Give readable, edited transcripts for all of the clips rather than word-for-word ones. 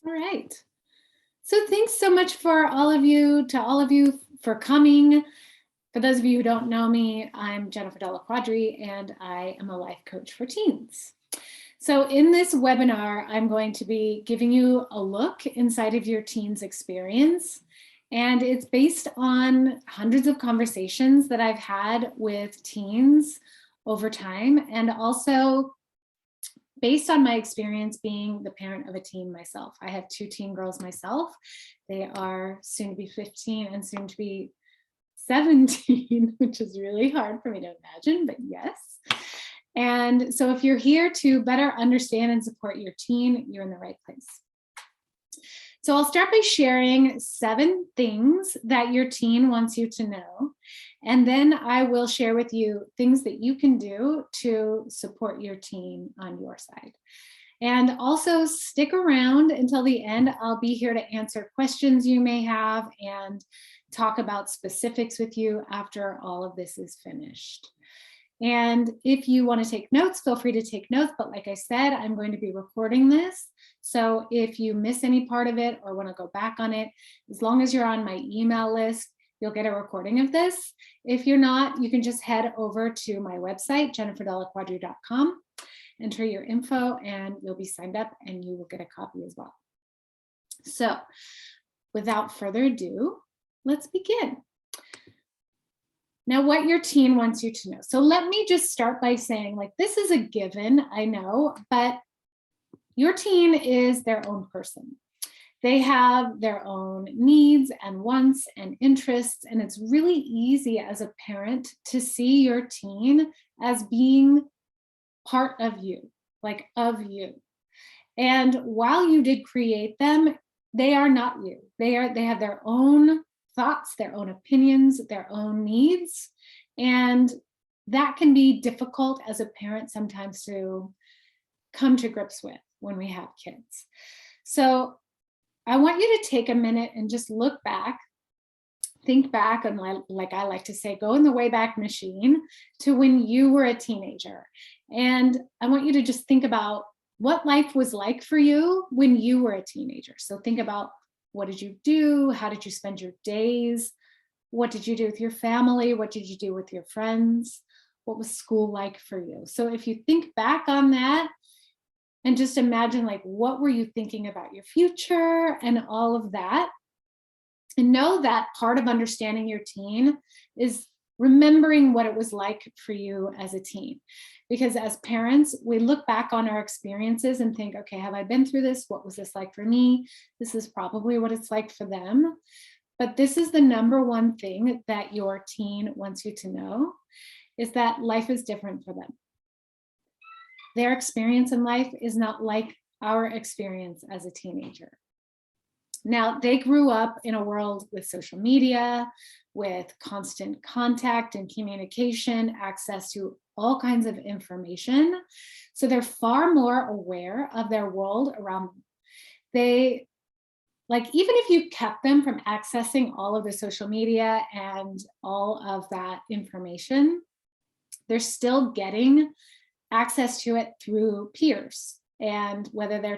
All right. So thanks so much for all of you for coming. For those of you who don't know me, I'm Jennifer Della Quadri, and I am a life coach for teens. So in this webinar, I'm going to be giving you a look inside of your teen's experience. And it's based on hundreds of conversations that I've had with teens over time, and also based on my experience being the parent of a teen myself. I have 2 teen girls myself. They are soon to be 15 and soon to be 17, which is really hard for me to imagine, but yes. And so if you're here to better understand and support your teen, you're in the right place. So I'll start by sharing 7 things that your teen wants you to know. And then I will share with you things that you can do to support your teen on your side. And also stick around until the end. I'll be here to answer questions you may have and talk about specifics with you after all of this is finished. And if you want to take notes, feel free to take notes. But like I said, I'm going to be recording this. So if you miss any part of it or want to go back on it, as long as you're on my email list, you'll get a recording of this. If you're not, you can just head over to my website, jenniferdellaquadri.com, enter your info, and you'll be signed up and you will get a copy as well. So without further ado, let's begin. Now, what your teen wants you to know. So let me just start by saying, like, this is a given, I know, but your teen is their own person. They have their own needs and wants and interests, and it's really easy as a parent to see your teen as being part of you, like of you. And while you did create them, they are not you. They have their own thoughts, their own opinions, their own needs. And that can be difficult as a parent sometimes to come to grips with when we have kids. So I want you to take a minute and just look back, think back, and like I like to say, go in the Wayback Machine to when you were a teenager. And I want you to just think about what life was like for you when you were a teenager. So think about, what did you do? How did you spend your days? What did you do with your family? What did you do with your friends? What was school like for you? So if you think back on that and just imagine, like, what were you thinking about your future and all of that? And know that part of understanding your teen is remembering what it was like for you as a teen. Because as parents, we look back on our experiences and think, okay, have I been through this? What was this like for me? This is probably what it's like for them. But this is the number one thing that your teen wants you to know, is that life is different for them. Their experience in life is not like our experience as a teenager. Now, they grew up in a world with social media, with constant contact and communication, access to all kinds of information. So they're far more aware of their world around them. They, like, even if you kept them from accessing all of the social media and all of that information, they're still getting access to it through peers. And whether their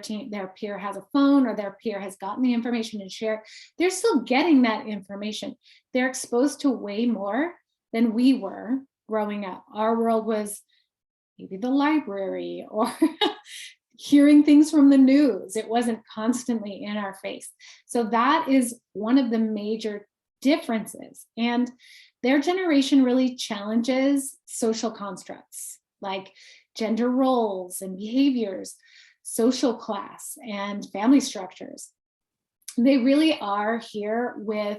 peer has a phone or their peer has gotten the information and shared, they're still getting that information. They're exposed to way more than we were growing up. Our world was maybe the library or hearing things from the news. It wasn't constantly in our face. So that is one of the major differences. And their generation really challenges social constructs like gender roles and behaviors, social class, and family structures. They really are here with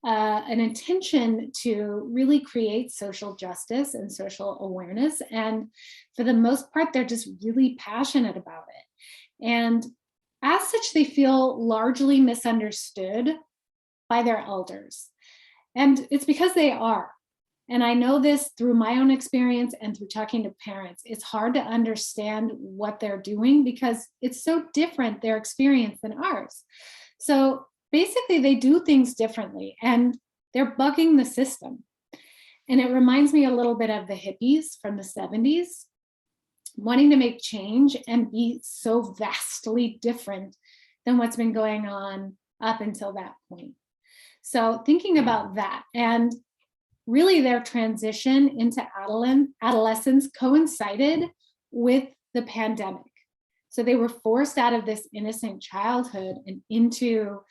an intention to really create social justice and social awareness. And for the most part, they're just really passionate about it. And as such, they feel largely misunderstood by their elders. And it's because they are. And I know this through my own experience and through talking to parents. It's hard to understand what they're doing because it's so different, their experience, than ours. So basically, they do things differently and they're bugging the system. And it reminds me a little bit of the hippies from the 70s. wanting to make change and be so vastly different than what's been going on up until that point. So thinking about that, and really their transition into adolescence coincided with the pandemic. So they were forced out of this innocent childhood and into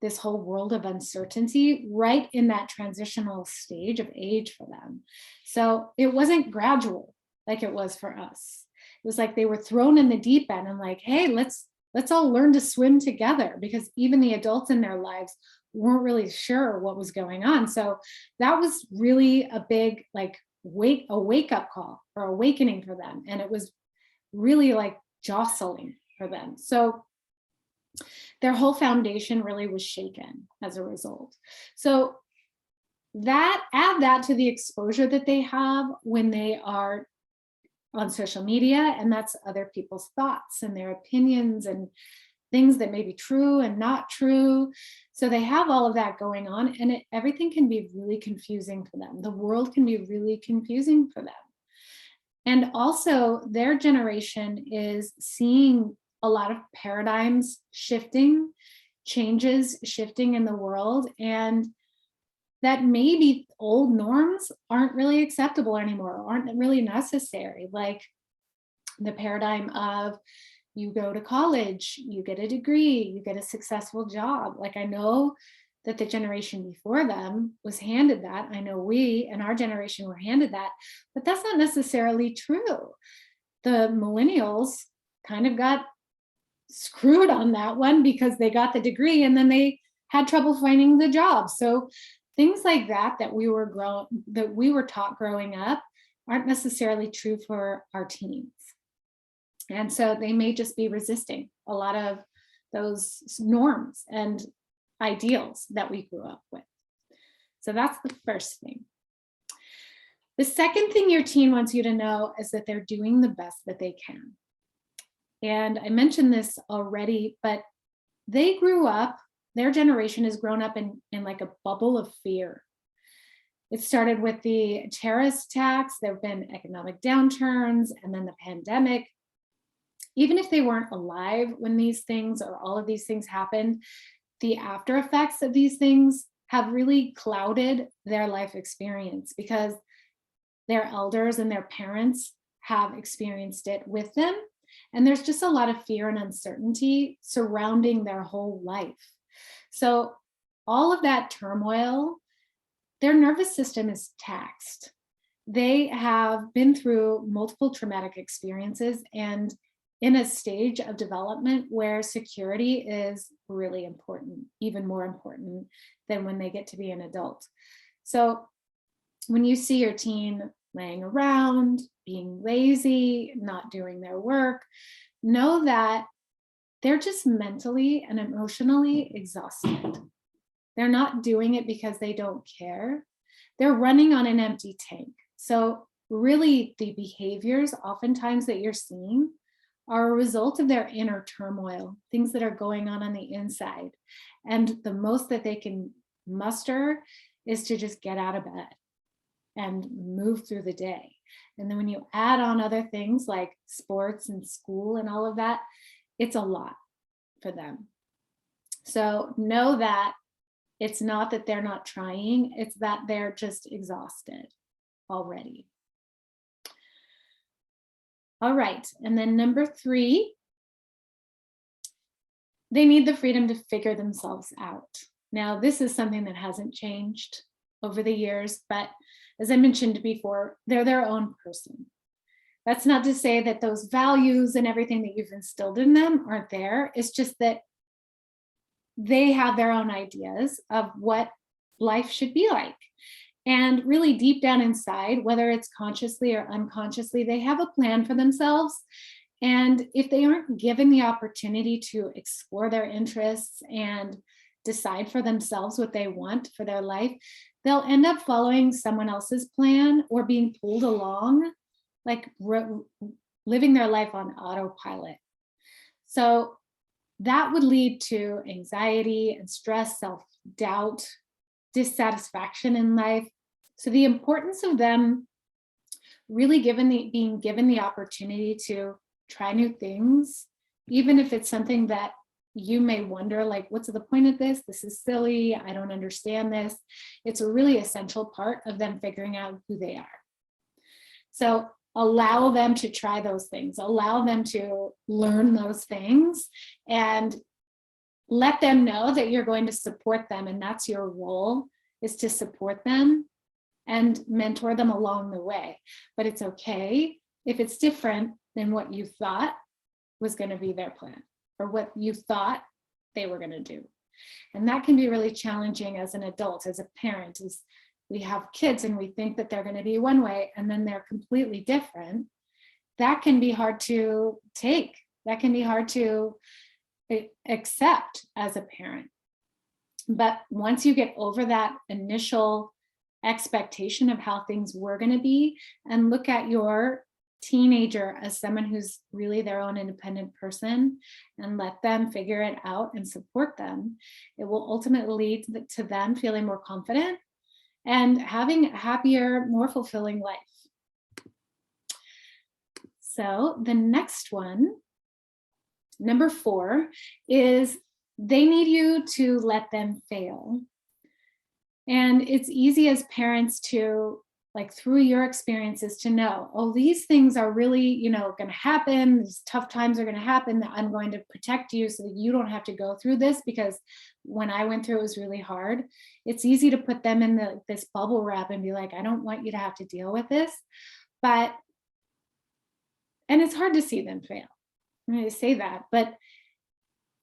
this whole world of uncertainty right in that transitional stage of age for them. So it wasn't gradual like it was for us. It was like they were thrown in the deep end and like, hey, let's all learn to swim together, because even the adults in their lives weren't really sure what was going on. So that was really a big like wake up call or awakening for them. And it was really like jostling for them. So their whole foundation really was shaken as a result. So add that to the exposure that they have when they are on social media, and that's other people's thoughts and their opinions and things that may be true and not true. So they have all of that going on, and everything can be really confusing for them. The world can be really confusing for them. And also their generation is seeing a lot of paradigms shifting, changes shifting in the world, and that maybe old norms aren't really acceptable anymore, aren't really necessary. Like the paradigm of you go to college, you get a degree, you get a successful job. Like I know that the generation before them was handed that. I know we and our generation were handed that, but that's not necessarily true. The millennials kind of got screwed on that one because they got the degree and then they had trouble finding the job. So things like that we were taught growing up aren't necessarily true for our teens. And so they may just be resisting a lot of those norms and ideals that we grew up with. So that's the first thing. The second thing your teen wants you to know is that they're doing the best that they can. And I mentioned this already, but they grew up, their generation has grown up in like a bubble of fear. It started with the terrorist attacks, there have been economic downturns, and then the pandemic. Even if they weren't alive when these things or all of these things happened, the after effects of these things have really clouded their life experience because their elders and their parents have experienced it with them. And there's just a lot of fear and uncertainty surrounding their whole life. So all of that turmoil, their nervous system is taxed. They have been through multiple traumatic experiences and in a stage of development where security is really important, even more important than when they get to be an adult. So when you see your teen laying around, being lazy, not doing their work, know that they're just mentally and emotionally exhausted. They're not doing it because they don't care. They're running on an empty tank. So really the behaviors oftentimes that you're seeing are a result of their inner turmoil, things that are going on the inside. And the most that they can muster is to just get out of bed and move through the day. And then when you add on other things like sports and school and all of that, it's a lot for them. So know that it's not that they're not trying, it's that they're just exhausted already. All right, and then number 3, they need the freedom to figure themselves out. Now, this is something that hasn't changed over the years, but as I mentioned before, they're their own person. That's not to say that those values and everything that you've instilled in them aren't there. It's just that they have their own ideas of what life should be like. And really deep down inside, whether it's consciously or unconsciously, they have a plan for themselves. And if they aren't given the opportunity to explore their interests and decide for themselves what they want for their life, they'll end up following someone else's plan or being pulled along, like living their life on autopilot. So that would lead to anxiety and stress, self-doubt, dissatisfaction in life. So the importance of them really being given the opportunity to try new things, even if it's something that you may wonder, like, what's the point of this? This is silly. I don't understand this. It's a really essential part of them figuring out who they are. So allow them to try those things, allow them to learn those things, and let them know that you're going to support them. And that's your role, is to support them and mentor them along the way. But it's okay if it's different than what you thought was going to be their plan, or what you thought they were going to do. And that can be really challenging as an adult, as a parent, is we have kids and we think that they're going to be one way and then they're completely different. That can be hard to take. That can be hard to accept as a parent. But once you get over that initial expectation of how things were going to be, and look at your teenager as someone who's really their own independent person, and let them figure it out and support them, it will ultimately lead to them feeling more confident and having a happier, more fulfilling life. So the next one, number 4, is they need you to let them fail. And it's easy as parents to, like, through your experiences, to know, oh, these things are really, going to happen. These tough times are going to happen. I'm going to protect you so that you don't have to go through this, because when I went through it was really hard. It's easy to put them in this bubble wrap and be like, I don't want you to have to deal with this. And it's hard to see them fail. I'm going to say that, but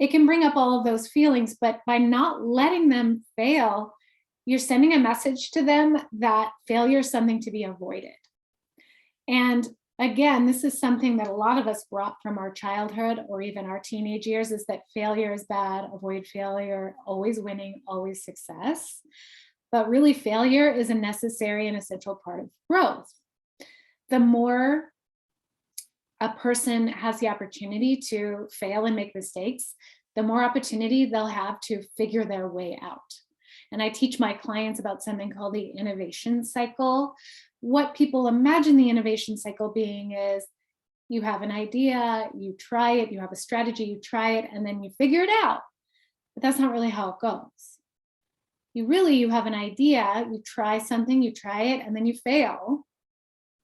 it can bring up all of those feelings. But by not letting them fail, you're sending a message to them that failure is something to be avoided. And again, this is something that a lot of us brought from our childhood or even our teenage years, is that failure is bad, avoid failure, always winning, always success. But really, failure is a necessary and essential part of growth. The more a person has the opportunity to fail and make mistakes, the more opportunity they'll have to figure their way out. And I teach my clients about something called the innovation cycle. What people imagine the innovation cycle being is, you have an idea, you try it, you have a strategy, you try it, and then you figure it out. But that's not really how it goes. You have an idea, you try something, you try it, and then you fail.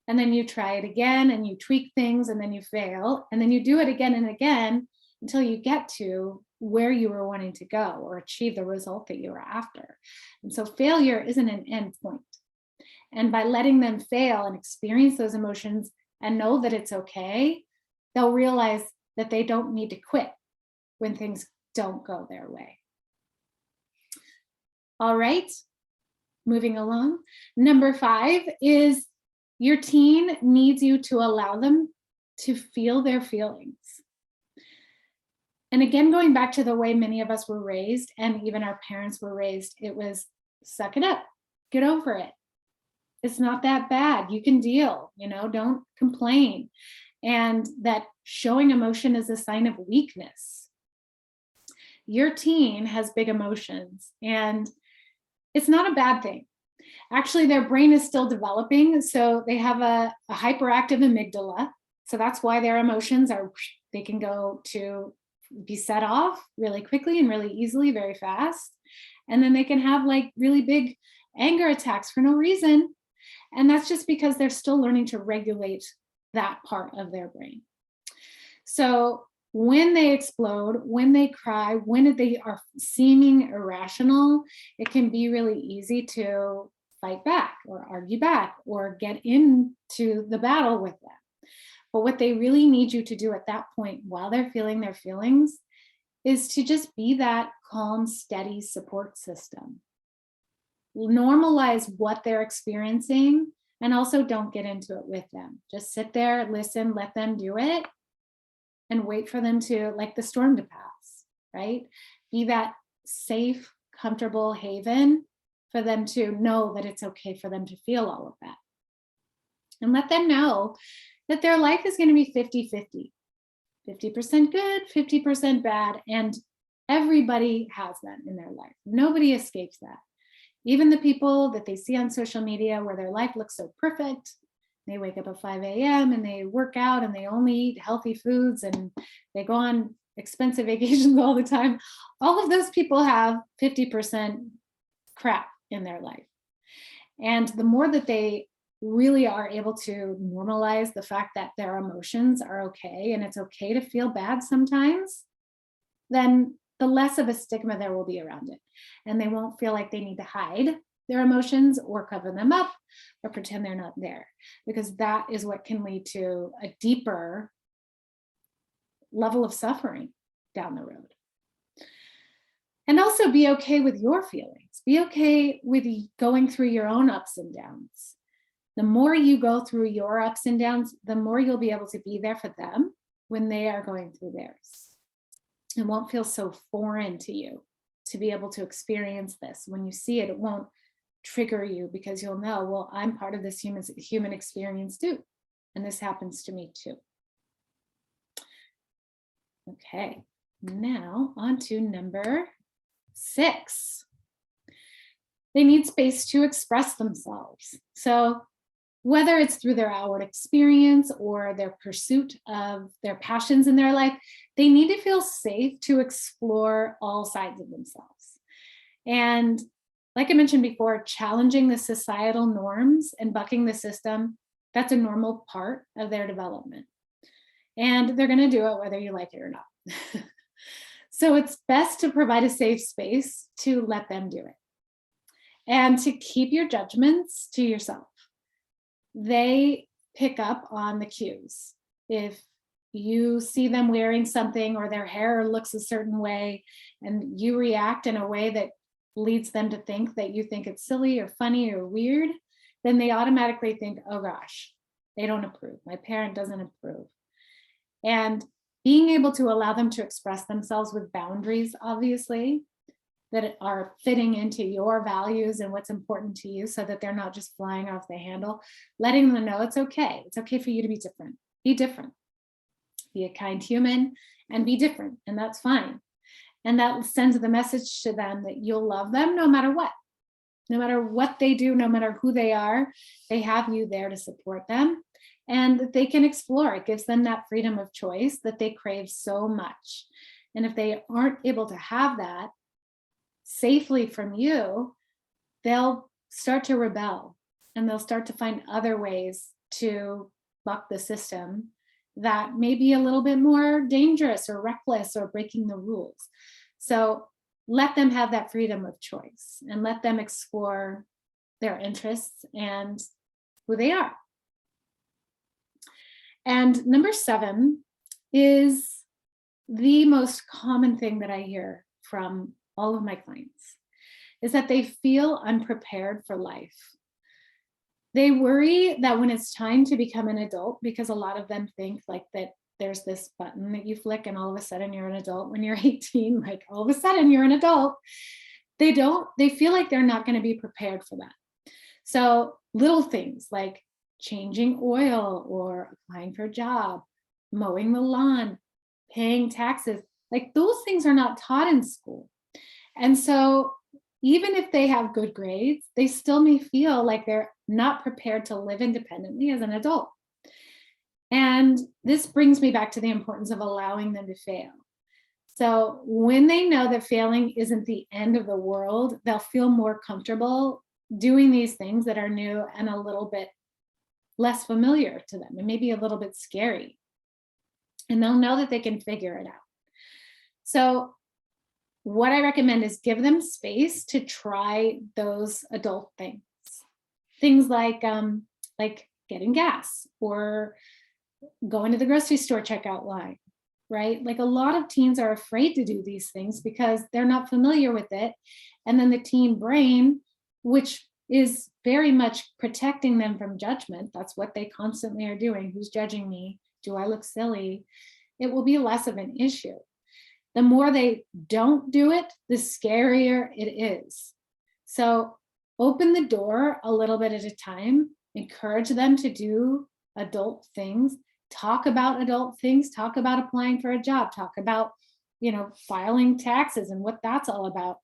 And then you try it again and you tweak things, and then you fail. And then you do it again and again until you get to where you were wanting to go or achieve the result that you were after. And so failure isn't an end point. And by letting them fail and experience those emotions and know that it's okay, they'll realize that they don't need to quit when things don't go their way. All right, moving along. Number 5 is, your teen needs you to allow them to feel their feelings. And again, going back to the way many of us were raised, and even our parents were raised, it was, suck it up, get over it. It's not that bad. You can deal, don't complain. And that showing emotion is a sign of weakness. Your teen has big emotions, and it's not a bad thing. Actually, their brain is still developing. So they have a hyperactive amygdala. So that's why their emotions they can go to be set off really quickly and really easily, very fast. And then they can have like really big anger attacks for no reason. And that's just because they're still learning to regulate that part of their brain. So when they explode, when they cry, when they are seeming irrational, it can be really easy to fight back or argue back or get into the battle with them. But what they really need you to do at that point, while they're feeling their feelings, is to just be that calm, steady support system. Normalize what they're experiencing, and also don't get into it with them. Just sit there, listen, let them do it, and wait for them to, like the storm to pass, right? Be that safe, comfortable haven for them to know that it's okay for them to feel all of that. And let them know that their life is going to be 50-50. 50% good, 50% bad, and everybody has that in their life. Nobody escapes that. Even the people that they see on social media where their life looks so perfect, They wake up at 5 a.m. and they work out and they only eat healthy foods and they go on expensive vacations all the time. All of those people have 50% crap in their life. And the more that they really are able to normalize the fact that their emotions are okay and it's okay to feel bad sometimes, then the less of a stigma there will be around it. And they won't feel like they need to hide their emotions or cover them up or pretend they're not there, because that is what can lead to a deeper level of suffering down the road. And also be okay with your feelings. Be okay with going through your own ups and downs. The more you go through your ups and downs, the more you'll be able to be there for them when they are going through theirs. It won't feel so foreign to you to be able to experience this. When you see it, it won't trigger you, because you'll know, well, I'm part of this human experience too. And this happens to me too. Okay, now on to number 6. They need space to express themselves. So whether it's through their outward experience or their pursuit of their passions in their life, they need to feel safe to explore all sides of themselves. And like I mentioned before, challenging the societal norms and bucking the system, that's a normal part of their development. And they're going to do it whether you like it or not. So it's best to provide a safe space to let them do it and to keep your judgments to yourself. They pick up on the cues. If you see them wearing something or their hair looks a certain way and you react in a way that leads them to think that you think it's silly or funny or weird, then they automatically think, oh gosh, they don't approve. My parent doesn't approve. And being able to allow them to express themselves with boundaries, obviously, that are fitting into your values and what's important to you, so that they're not just flying off the handle, letting them know it's okay. It's okay for you to be different. Be different. Be a kind human and be different, and that's fine. And that sends the message to them that you'll love them no matter what. No matter what they do, no matter who they are, they have you there to support them, and that they can explore. It gives them that freedom of choice that they crave so much. And if they aren't able to have that safely from you, they'll start to rebel and they'll start to find other ways to buck the system that may be a little bit more dangerous or reckless or breaking the rules. So let them have that freedom of choice and let them explore their interests and who they are. And number 7 is the most common thing that I hear from all of my clients, is that they feel unprepared for life. They worry that when it's time to become an adult, because a lot of them think like that there's this button that you flick and all of a sudden you're an adult when you're 18, like all of a sudden you're an adult. They feel like they're not going to be prepared for that. So little things like changing oil or applying for a job, mowing the lawn, paying taxes, like those things are not taught in school. And so even if they have good grades, they still may feel like they're not prepared to live independently as an adult. And this brings me back to the importance of allowing them to fail. So when they know that failing isn't the end of the world, they'll feel more comfortable doing these things that are new and a little bit less familiar to them and maybe a little bit scary. And they'll know that they can figure it out. So what I recommend is give them space to try those adult things. Things like getting gas or going to the grocery store checkout line, right? Like a lot of teens are afraid to do these things because they're not familiar with it. And then the teen brain, which is very much protecting them from judgment, that's what they constantly are doing. Who's judging me? Do I look silly? It will be less of an issue. The more they don't do it, the scarier it is. So open the door a little bit at a time, encourage them to do adult things, talk about adult things, talk about applying for a job, talk about, filing taxes and what that's all about,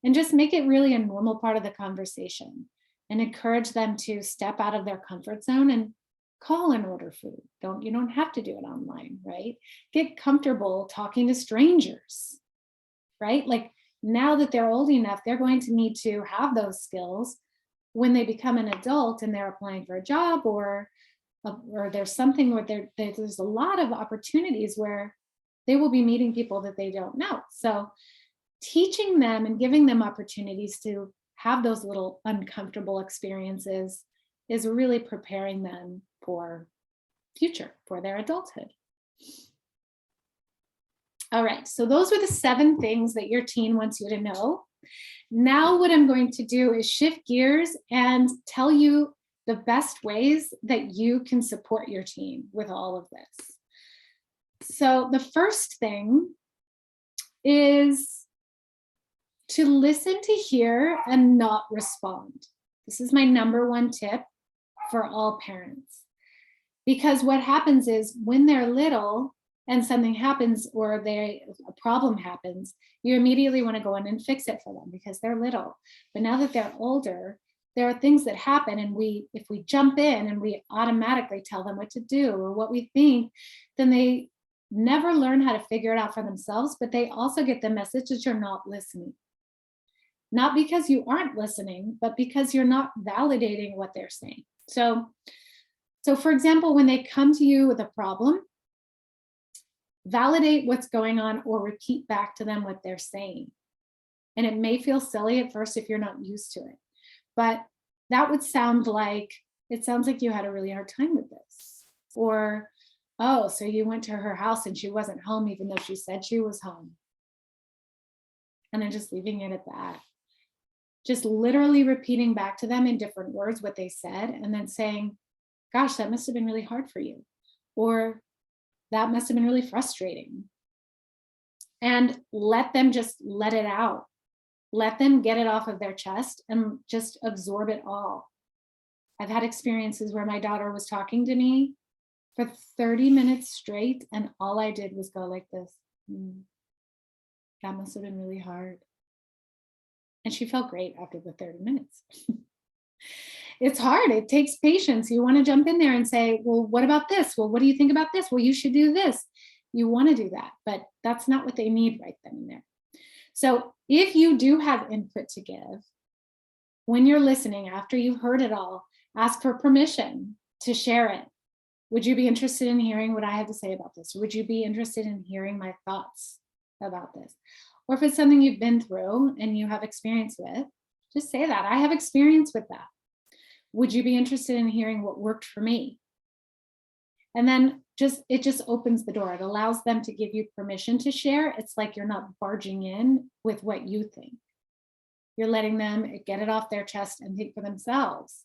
and just make it really a normal part of the conversation and encourage them to step out of their comfort zone and Call and order food. You don't have to do it online, right? Get comfortable talking to strangers, right? Like now that they're old enough, they're going to need to have those skills when they become an adult and they're applying for a job, or there's something where there's a lot of opportunities where they will be meeting people that they don't know. So teaching them and giving them opportunities to have those little uncomfortable experiences is really preparing them for future, for their adulthood. All right, so those were the 7 things that your teen wants you to know. Now what I'm going to do is shift gears and tell you the best ways that you can support your teen with all of this. So the first thing is to listen to hear and not respond. This is my number 1 tip for all parents. Because what happens is when they're little and something happens or a problem happens, you immediately want to go in and fix it for them because they're little. But now that they're older, there are things that happen, and if we jump in and we automatically tell them what to do or what we think, then they never learn how to figure it out for themselves, but they also get the message that you're not listening. Not because you aren't listening, but because you're not validating what they're saying. So for example, when they come to you with a problem, validate what's going on or repeat back to them what they're saying. And it may feel silly at first if you're not used to it, but that would sound like, it sounds like you had a really hard time with this. Or, oh, so you went to her house and she wasn't home even though she said she was home. And then just leaving it at that. Just literally repeating back to them in different words what they said, and then saying, gosh, that must have been really hard for you. Or that must have been really frustrating. And let them just let it out. Let them get it off of their chest and just absorb it all. I've had experiences where my daughter was talking to me for 30 minutes straight, and all I did was go like this. That must have been really hard. And she felt great after the 30 minutes. It's hard. It takes patience. You want to jump in there and say, well, what about this? Well, what do you think about this? Well, you should do this. You want to do that, but that's not what they need right then and there. So if you do have input to give, when you're listening, after you've heard it all, ask for permission to share it. Would you be interested in hearing what I have to say about this? Would you be interested in hearing my thoughts about this? Or if it's something you've been through and you have experience with, just say that. I have experience with that. Would you be interested in hearing what worked for me? And then it just opens the door. It allows them to give you permission to share. It's like you're not barging in with what you think. You're letting them get it off their chest and think for themselves.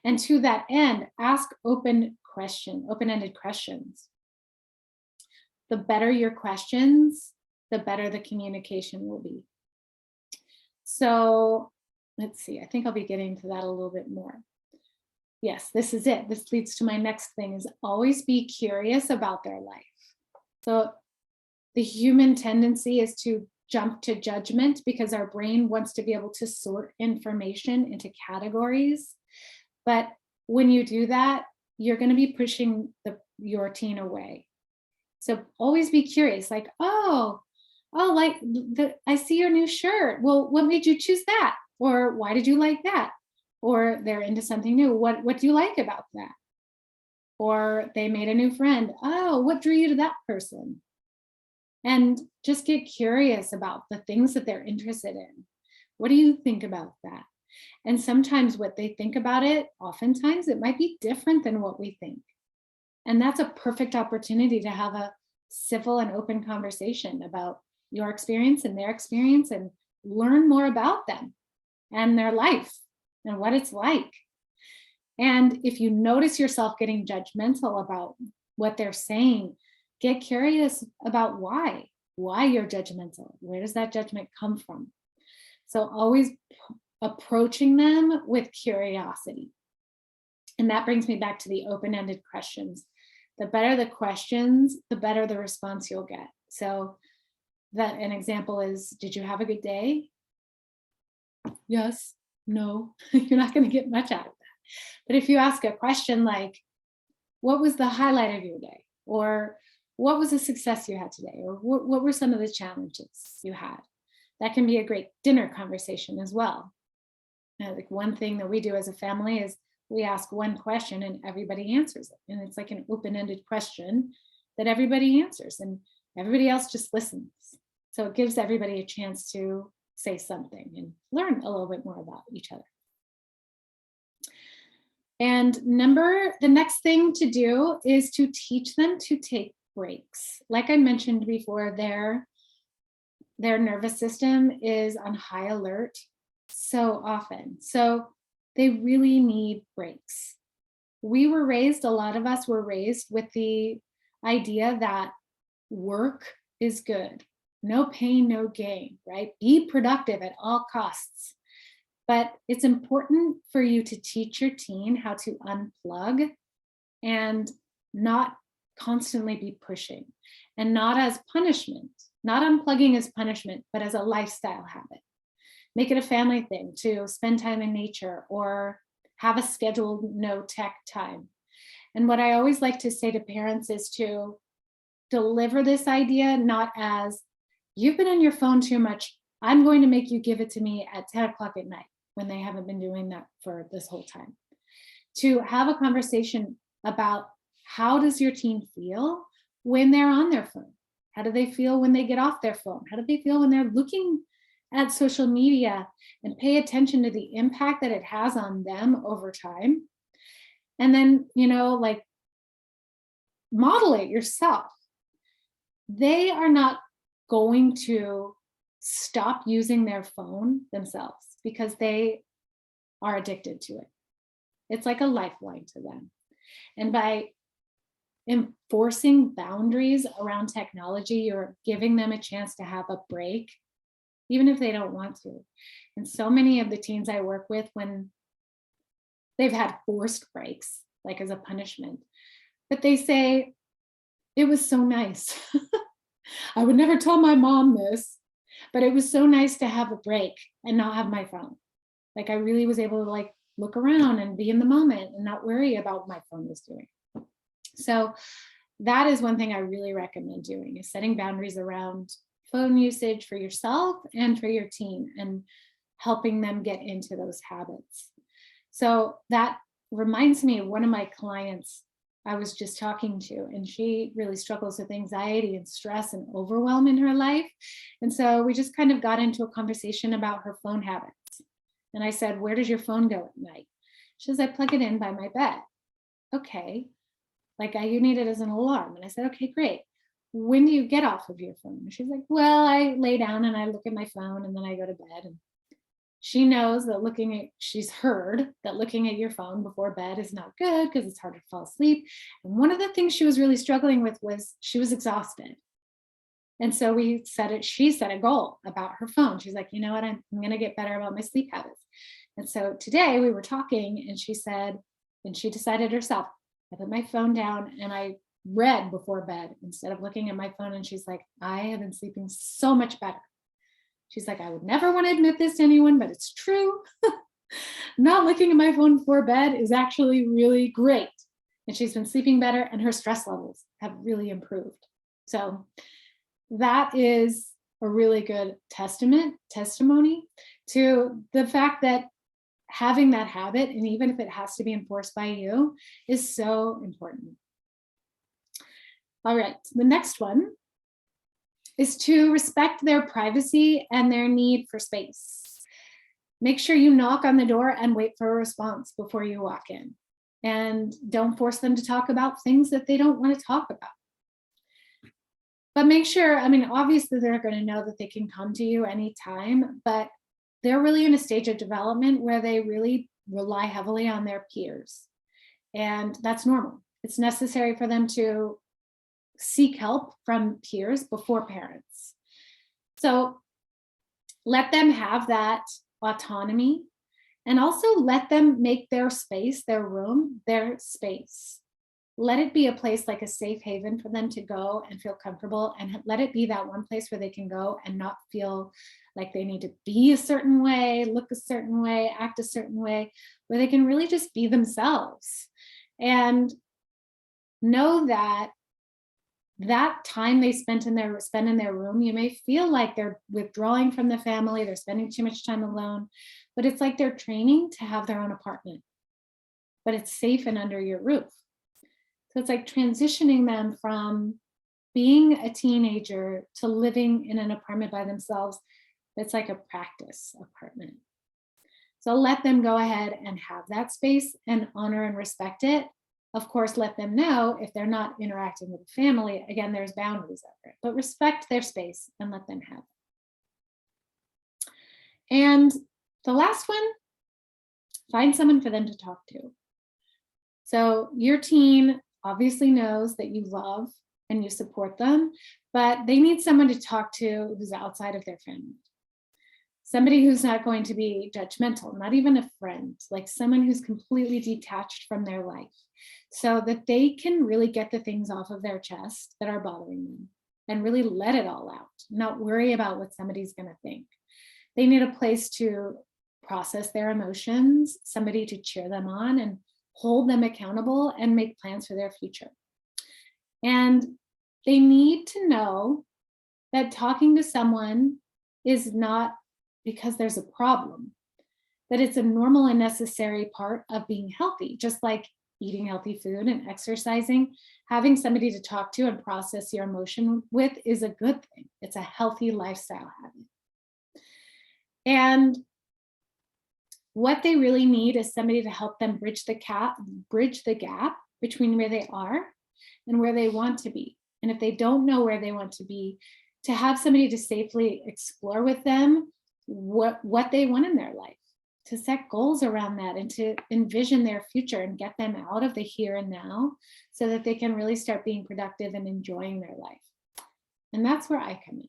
And to that end, ask open-ended questions. The better your questions, the better the communication will be. So let's see, I think I'll be getting to that a little bit more. Yes, this is it. This leads to my next thing, is always be curious about their life. So the human tendency is to jump to judgment because our brain wants to be able to sort information into categories. But when you do that, you're going to be pushing your teen away. So always be curious, like, like I see your new shirt. Well, what made you choose that? Or why did you like that? Or they're into something new. What do you like about that? Or they made a new friend. Oh, what drew you to that person? And just get curious about the things that they're interested in. What do you think about that? And sometimes what they think about it, oftentimes it might be different than what we think. And that's a perfect opportunity to have a civil and open conversation about your experience and their experience, and learn more about them and their life and what it's like. And if you notice yourself getting judgmental about what they're saying, get curious about why you're judgmental. Where does that judgment come from? So always approaching them with curiosity. And that brings me back to the open-ended questions. The better the questions, the better the response you'll get. So an example is, did you have a good day? Yes, no, you're not going to get much out of that. But if you ask a question like, what was the highlight of your day? Or what was a success you had today? Or what were some of the challenges you had? That can be a great dinner conversation as well. Like one thing that we do as a family is we ask one question and everybody answers it. And it's like an open-ended question that everybody answers and everybody else just listens. So it gives everybody a chance to say something and learn a little bit more about each other. And the next thing to do is to teach them to take breaks. Like I mentioned before, their nervous system is on high alert so often. So they really need breaks. A lot of us were raised with the idea that work is good. No pain, no gain, right? Be productive at all costs. But it's important for you to teach your teen how to unplug and not constantly be pushing, and not as punishment, not unplugging as punishment, but as a lifestyle habit. Make it a family thing to spend time in nature or have a scheduled no tech time. And what I always like to say to parents is to deliver this idea not as, you've been on your phone too much, I'm going to make you give it to me at 10 o'clock at night, when they haven't been doing that for this whole time. To have a conversation about, how does your teen feel when they're on their phone? How do they feel when they get off their phone? How do they feel when they're looking at social media? And pay attention to the impact that it has on them over time. And then, like, model it yourself. They are not going to stop using their phone themselves because they are addicted to it. It's like a lifeline to them. And by enforcing boundaries around technology, you're giving them a chance to have a break, even if they don't want to. And so many of the teens I work with, when they've had forced breaks, like as a punishment, but they say, it was so nice. I would never tell my mom this, but it was so nice to have a break and not have my phone. Like I really was able to like look around and be in the moment and not worry about what my phone was doing. So that is one thing I really recommend doing, is setting boundaries around phone usage for yourself and for your teen, and helping them get into those habits. So that reminds me of one of my clients I was just talking to, and she really struggles with anxiety and stress and overwhelm in her life. And so we just kind of got into a conversation about her phone habits. And I said, where does your phone go at night? She says, I plug it in by my bed. Okay, like you need it as an alarm. And I said, okay, great. When do you get off of your phone? And she's like, well, I lay down and I look at my phone and then I go to bed. And she knows that she's heard that looking at your phone before bed is not good because it's harder to fall asleep. And one of the things she was really struggling with was she was exhausted. And so she set a goal about her phone. She's like, you know what, I'm going to get better about my sleep habits. And so today we were talking and she said, and she decided herself, I put my phone down and I read before bed instead of looking at my phone. And she's like, I have been sleeping so much better. She's like, I would never want to admit this to anyone, but it's true. Not looking at my phone before bed is actually really great. And she's been sleeping better and her stress levels have really improved. So that is a really good testimony to the fact that having that habit, and even if it has to be enforced by you, is so important. All right, the next one is to respect their privacy and their need for space. Make sure you knock on the door and wait for a response before you walk in. And don't force them to talk about things that they don't want to talk about. But make sure, obviously they're going to know that they can come to you anytime, but they're really in a stage of development where they really rely heavily on their peers. And that's normal. It's necessary for them to seek help from peers before parents. So let them have that autonomy, and also let them make their space, their room, their space. Let it be a place like a safe haven for them to go and feel comfortable, and let it be that one place where they can go and not feel like they need to be a certain way, look a certain way, act a certain way, where they can really just be themselves. And know that that time they spend in their room, you may feel like they're withdrawing from the family, they're spending too much time alone, but it's like they're training to have their own apartment, but it's safe and under your roof. So it's like transitioning them from being a teenager to living in an apartment by themselves. It's like a practice apartment. So let them go ahead and have that space and honor and respect it. Of course, let them know if they're not interacting with the family. Again, there's boundaries over it, but respect their space and let them have it. And the last one, find someone for them to talk to. So your teen obviously knows that you love and you support them, but they need someone to talk to who's outside of their family. Somebody who's not going to be judgmental, not even a friend, like someone who's completely detached from their life, so that they can really get the things off of their chest that are bothering them and really let it all out, not worry about what somebody's going to think. They need a place to process their emotions, somebody to cheer them on and hold them accountable and make plans for their future. And they need to know that talking to someone is not because there's a problem, that it's a normal and necessary part of being healthy, just like eating healthy food and exercising. Having somebody to talk to and process your emotion with is a good thing. It's a healthy lifestyle habit. And what they really need is somebody to help them bridge the gap between where they are and where they want to be. And if they don't know where they want to be, to have somebody to safely explore with them what they want in their life, to set goals around that and to envision their future and get them out of the here and now so that they can really start being productive and enjoying their life. And that's where I come in.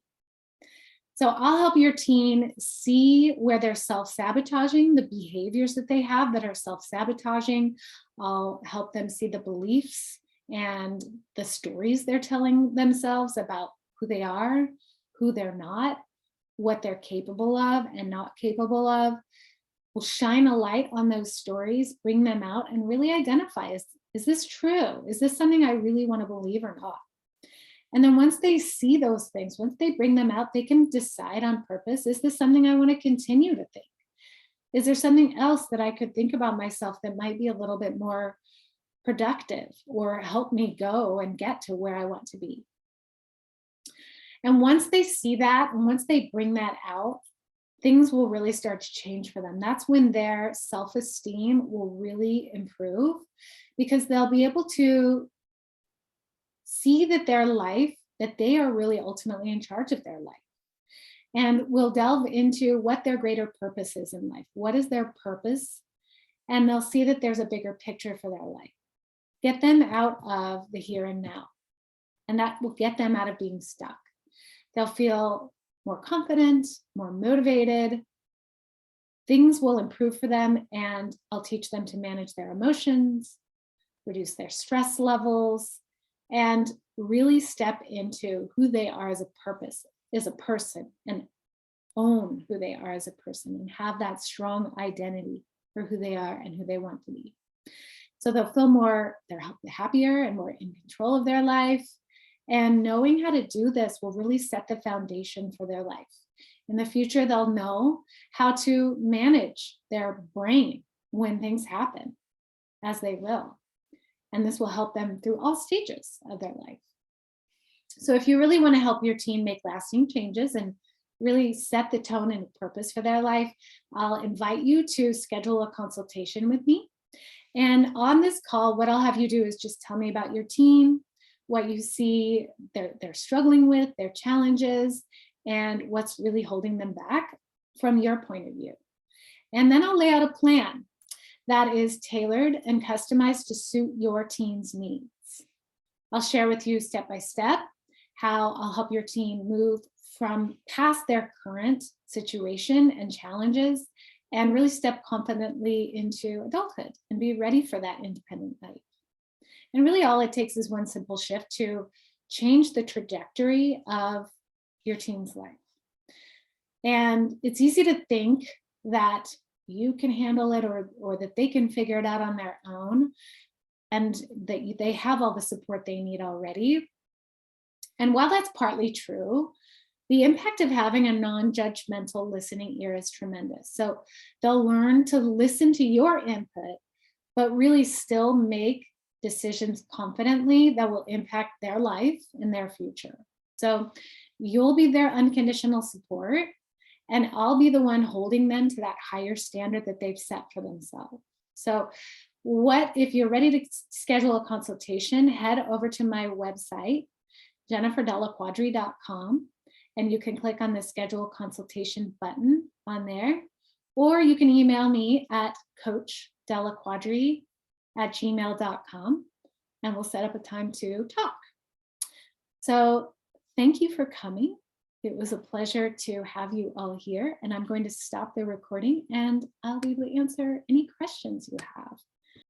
So I'll help your teen see where they're self-sabotaging, the behaviors that they have that are self-sabotaging. I'll help them see the beliefs and the stories they're telling themselves about who they are, who they're not, what they're capable of and not capable of. We'll shine a light on those stories, bring them out, and really identify, is this true? Is this something I really want to believe or not? And then once they see those things, once they bring them out, they can decide on purpose, is this something I want to continue to think? Is there something else that I could think about myself that might be a little bit more productive or help me go and get to where I want to be? And once they see that, and once they bring that out, things will really start to change for them. That's when their self-esteem will really improve, because they'll be able to see that their life, that they are really ultimately in charge of their life. And we'll delve into what their greater purpose is in life. What is their purpose? And they'll see that there's a bigger picture for their life. Get them out of the here and now. And that will get them out of being stuck. They'll feel more confident, more motivated. Things will improve for them, and I'll teach them to manage their emotions, reduce their stress levels, and really step into who they are as a person, and own who they are as a person and have that strong identity for who they are and who they want to be. So they'll feel they're happier and more in control of their life. And knowing how to do this will really set the foundation for their life. In the future, they'll know how to manage their brain when things happen, as they will. And this will help them through all stages of their life. So if you really want to help your teen make lasting changes and really set the tone and purpose for their life, I'll invite you to schedule a consultation with me. And on this call, what I'll have you do is just tell me about your teen, what you see they're struggling with, their challenges, and what's really holding them back from your point of view. And then I'll lay out a plan that is tailored and customized to suit your teen's needs. I'll share with you step by step how I'll help your teen move from past their current situation and challenges and really step confidently into adulthood and be ready for that independent life. And really all it takes is one simple shift to change the trajectory of your teen's life. And it's easy to think that you can handle it or that they can figure it out on their own. and that they have all the support they need already. And while that's partly true, the impact of having a non-judgmental listening ear is tremendous. So they'll learn to listen to your input, but really still make decisions confidently that will impact their life and their future. So you'll be their unconditional support, and I'll be the one holding them to that higher standard that they've set for themselves. So if you're ready to schedule a consultation, head over to my website, jenniferdelaquadri.com, and you can click on the schedule consultation button on there, or you can email me at coachdelaquadri@gmail.com, and we'll set up a time to talk. So thank you for coming. It was a pleasure to have you all here, and I'm going to stop the recording and I'll be able to answer any questions you have.